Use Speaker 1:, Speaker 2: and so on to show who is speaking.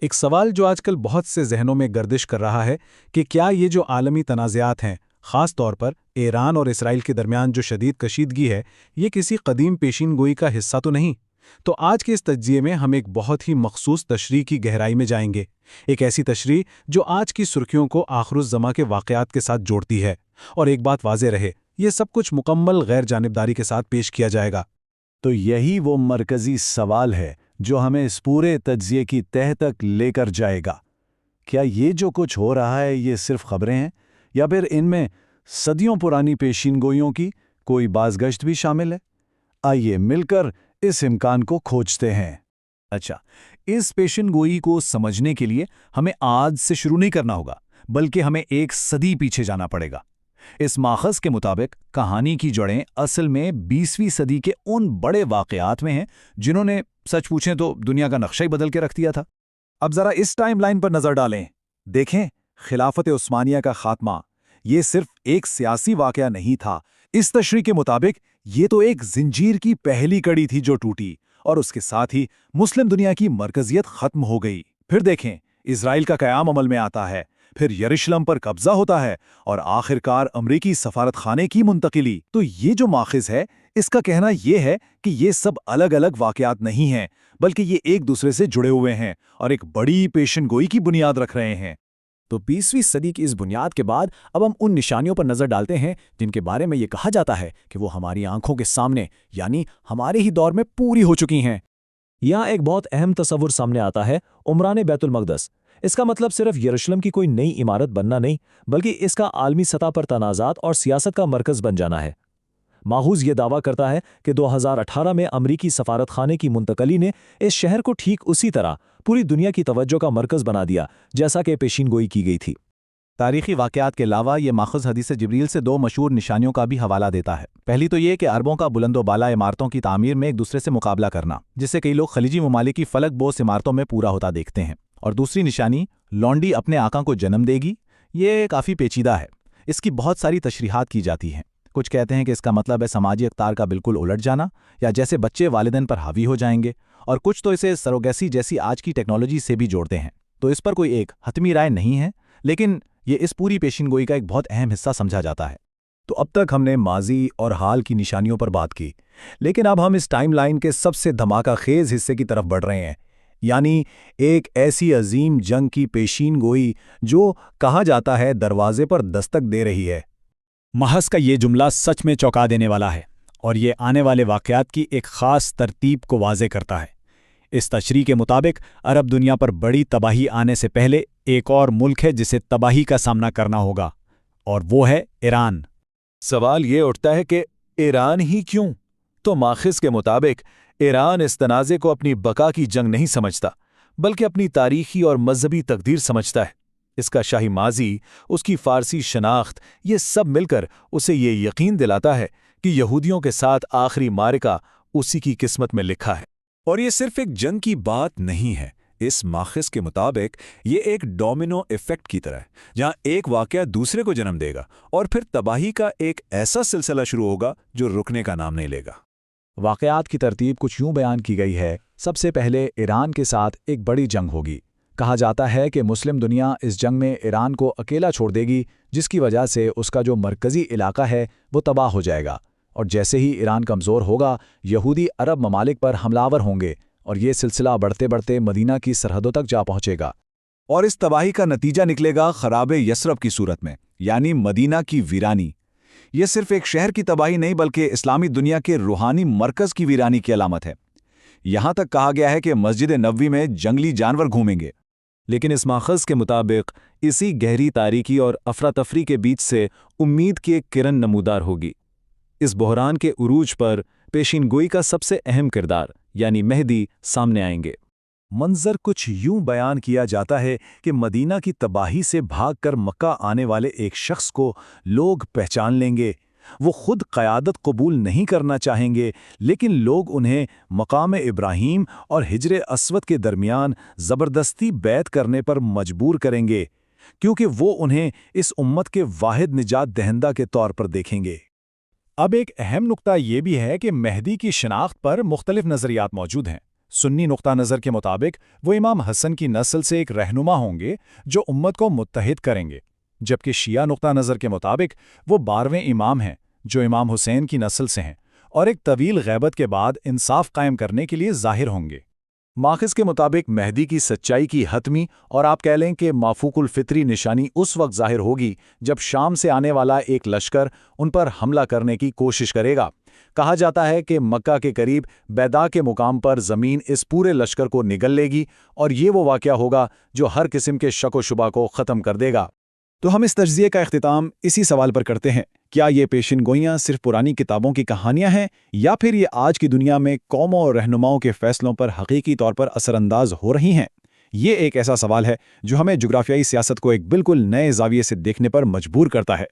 Speaker 1: ایک سوال جو آج کل بہت سے ذہنوں میں گردش کر رہا ہے کہ کیا یہ جو عالمی تنازعات ہیں، خاص طور پر ایران اور اسرائیل کے درمیان جو شدید کشیدگی ہے، یہ کسی قدیم پیشین گوئی کا حصہ تو نہیں؟ تو آج کے اس تجزیے میں ہم ایک بہت ہی مخصوص تشریح کی گہرائی میں جائیں گے، ایک ایسی تشریح جو آج کی سرخیوں کو آخر الزماں کے واقعات کے ساتھ جوڑتی ہے۔ اور ایک بات واضح رہے، یہ سب کچھ مکمل غیر جانبداری کے ساتھ پیش کیا جائے گا۔
Speaker 2: تو یہی وہ مرکزی سوال ہے جو ہمیں اس پورے تجزیے کی تہہ تک لے کر جائے گا۔ کیا یہ جو کچھ ہو رہا ہے یہ صرف خبریں ہیں، یا پھر ان میں صدیوں پرانی پیشین گوئیوں کی کوئی بازگشت بھی شامل ہے؟ آئیے مل کر اس امکان کو کھوجتے ہیں۔
Speaker 3: اچھا، اس پیشین گوئی کو سمجھنے کے لیے ہمیں آج سے شروع نہیں کرنا ہوگا، بلکہ ہمیں ایک صدی پیچھے جانا پڑے گا۔ اس ماخذ کے مطابق کہانی کی جڑیں اصل میں 20ویں صدی کے ان بڑے واقعات میں ہیں جنہوں نے سچ پوچھیں تو دنیا کا نقشہ ہی بدل کے رکھ دیا تھا۔ اب ذرا اس ٹائم لائن پر نظر ڈالیں، دیکھیں خلافت عثمانیہ کا خاتمہ یہ صرف ایک سیاسی واقعہ نہیں تھا۔ اس تشریح کے مطابق یہ تو ایک زنجیر کی پہلی کڑی تھی جو ٹوٹی، اور اس کے ساتھ ہی مسلم دنیا کی مرکزیت ختم ہو گئی۔ پھر دیکھیں اسرائیل کا قیام عمل میں آتا ہے، پھر یروشلم پر قبضہ ہوتا ہے، اور آخرکار امریکی سفارت خانے کی منتقلی۔ تو یہ جو ماخذ ہے اس کا کہنا یہ ہے کہ یہ سب الگ الگ واقعات نہیں ہیں، بلکہ یہ ایک دوسرے سے جڑے ہوئے ہیں اور ایک بڑی پیشن گوئی کی بنیاد رکھ رہے ہیں۔
Speaker 4: تو 20ویں صدی کی اس بنیاد کے بعد اب ہم ان نشانیوں پر نظر ڈالتے ہیں جن کے بارے میں یہ کہا جاتا ہے کہ وہ ہماری آنکھوں کے سامنے، یعنی ہمارے ہی دور میں پوری ہو چکی ہیں۔ یہاں ایک بہت اہم تصور سامنے آتا ہے، عمران بیت المقدس۔ اس کا مطلب صرف یروشلم کی کوئی نئی عمارت بننا نہیں، بلکہ اس کا عالمی سطح پر تنازعات اور سیاست کا مرکز بن جانا ہے۔ ماخوذ یہ دعویٰ کرتا ہے کہ 2018 میں امریکی سفارت خانے کی منتقلی نے اس شہر کو ٹھیک اسی طرح پوری دنیا کی توجہ کا مرکز بنا دیا جیسا کہ پیشین گوئی کی گئی تھی۔
Speaker 3: تاریخی واقعات کے علاوہ یہ ماخذ حدیث جبریل سے دو مشہور نشانیوں کا بھی حوالہ دیتا ہے۔ پہلی تو یہ کہ عربوں کا بلند و بالا عمارتوں کی تعمیر میں ایک دوسرے سے مقابلہ کرنا، جسے کئی لوگ خلیجی ممالک کی فلک بوس عمارتوں میں پورا ہوتا دیکھتے ہیں۔ اور دوسری نشانی، لونڈی اپنے آقا کو جنم دے گی، یہ کافی پیچیدہ ہے۔ اس کی بہت ساری تشریحات کی جاتی ہیں۔ کچھ کہتے ہیں کہ اس کا مطلب ہے سماجی اقدار کا بالکل الٹ جانا، یا جیسے بچے والدین پر حاوی ہو جائیں گے، اور کچھ تو اسے سروگیسی جیسی آج کی ٹیکنالوجی سے بھی جوڑتے ہیں۔ تو اس پر کوئی ایک حتمی رائے نہیں ہے، لیکن یہ اس پوری پیشین گوئی کا ایک بہت اہم حصہ سمجھا جاتا ہے۔
Speaker 2: تو اب تک ہم نے ماضی اور حال کی نشانیوں پر بات کی، لیکن اب ہم اس ٹائم لائن کے سب سے دھماکہ خیز حصے کی طرف بڑھ رہے ہیں، یعنی ایک ایسی عظیم جنگ کی پیشین گوئی جو کہا جاتا ہے دروازے پر دستک دے رہی ہے۔
Speaker 4: محض کا یہ جملہ سچ میں چونکا دینے والا ہے، اور یہ آنے والے واقعات کی ایک خاص ترتیب کو واضح کرتا ہے۔ اس تشریح کے مطابق عرب دنیا پر بڑی تباہی آنے سے پہلے ایک اور ملک ہے جسے تباہی کا سامنا کرنا ہوگا، اور وہ ہے ایران۔
Speaker 5: سوال یہ اٹھتا ہے کہ ایران ہی کیوں؟ تو ماخذ کے مطابق ایران اس تنازع کو اپنی بقا کی جنگ نہیں سمجھتا، بلکہ اپنی تاریخی اور مذہبی تقدیر سمجھتا ہے۔ اس کا شاہی ماضی، اس کی فارسی شناخت، یہ سب مل کر اسے یہ یقین دلاتا ہے کہ یہودیوں کے ساتھ آخری معرکہ اسی کی قسمت میں لکھا ہے۔
Speaker 6: اور یہ صرف ایک جنگ کی بات نہیں ہے۔ اس ماخذ کے مطابق یہ ایک ڈومینو ایفیکٹ کی طرح ہے، جہاں ایک واقعہ دوسرے کو جنم دے گا، اور پھر تباہی کا ایک ایسا سلسلہ شروع ہوگا جو رکنے کا نام نہیں لے گا۔
Speaker 4: واقعات کی ترتیب کچھ یوں بیان کی گئی ہے۔ سب سے پہلے ایران کے ساتھ ایک بڑی جنگ ہوگی۔ کہا جاتا ہے کہ مسلم دنیا اس جنگ میں ایران کو اکیلا چھوڑ دے گی، جس کی وجہ سے اس کا جو مرکزی علاقہ ہے وہ تباہ ہو جائے گا، اور جیسے ہی ایران کمزور ہوگا، یہودی عرب ممالک پر حملہ آور ہوں گے، اور یہ سلسلہ بڑھتے بڑھتے مدینہ کی سرحدوں تک جا پہنچے گا۔
Speaker 6: اور اس تباہی کا نتیجہ نکلے گا خراب یثرب کی صورت میں، یعنی مدینہ کی ویرانی۔ یہ صرف ایک شہر کی تباہی نہیں، بلکہ اسلامی دنیا کے روحانی مرکز کی ویرانی کی علامت ہے۔ یہاں تک کہا گیا ہے کہ مسجد نبوی میں جنگلی جانور گھومیں گے۔
Speaker 3: لیکن اس ماخذ کے مطابق اسی گہری تاریکی اور افراتفری کے بیچ سے امید کی ایک کرن نمودار ہوگی۔ اس بحران کے عروج پر پیشین گوئی کا سب سے اہم کردار یعنی مہدی سامنے آئیں گے۔
Speaker 2: منظر کچھ یوں بیان کیا جاتا ہے کہ مدینہ کی تباہی سے بھاگ کر مکہ آنے والے ایک شخص کو لوگ پہچان لیں گے۔ وہ خود قیادت قبول نہیں کرنا چاہیں گے، لیکن لوگ انہیں مقام ابراہیم اور حجر اسود کے درمیان زبردستی بیعت کرنے پر مجبور کریں گے، کیونکہ وہ انہیں اس امت کے واحد نجات دہندہ کے طور پر دیکھیں گے۔
Speaker 4: اب ایک اہم نقطہ یہ بھی ہے کہ مہدی کی شناخت پر مختلف نظریات موجود ہیں۔
Speaker 3: سنی نقطہ نظر کے مطابق وہ امام حسن کی نسل سے ایک رہنما ہوں گے جو امت کو متحد کریں گے، جبکہ شیعہ نقطہ نظر کے مطابق وہ 12ویں امام ہیں جو امام حسین کی نسل سے ہیں اور ایک طویل غیبت کے بعد انصاف قائم کرنے کے لیے ظاہر ہوں گے۔
Speaker 5: ماخذ کے مطابق مہدی کی سچائی کی حتمی اور آپ کہہ لیں کہ مافوق الفطری نشانی اس وقت ظاہر ہوگی جب شام سے آنے والا ایک لشکر ان پر حملہ کرنے کی کوشش کرے گا۔ کہا جاتا ہے کہ مکہ کے قریب بیدا کے مقام پر زمین اس پورے لشکر کو نگل لے گی اور یہ وہ واقعہ ہوگا جو ہر قسم کے شک و شبہ کو ختم کر دے گا۔
Speaker 2: تو ہم اس تجزیے کا اختتام اسی سوال پر کرتے ہیں، کیا یہ پیشن گوئیاں صرف پرانی کتابوں کی کہانیاں ہیں یا پھر یہ آج کی دنیا میں قوموں اور رہنماؤں کے فیصلوں پر حقیقی طور پر اثر انداز ہو رہی ہیں؟ یہ ایک ایسا سوال ہے جو ہمیں جغرافیائی سیاست کو ایک بالکل نئے زاویے سے دیکھنے پر مجبور کرتا ہے۔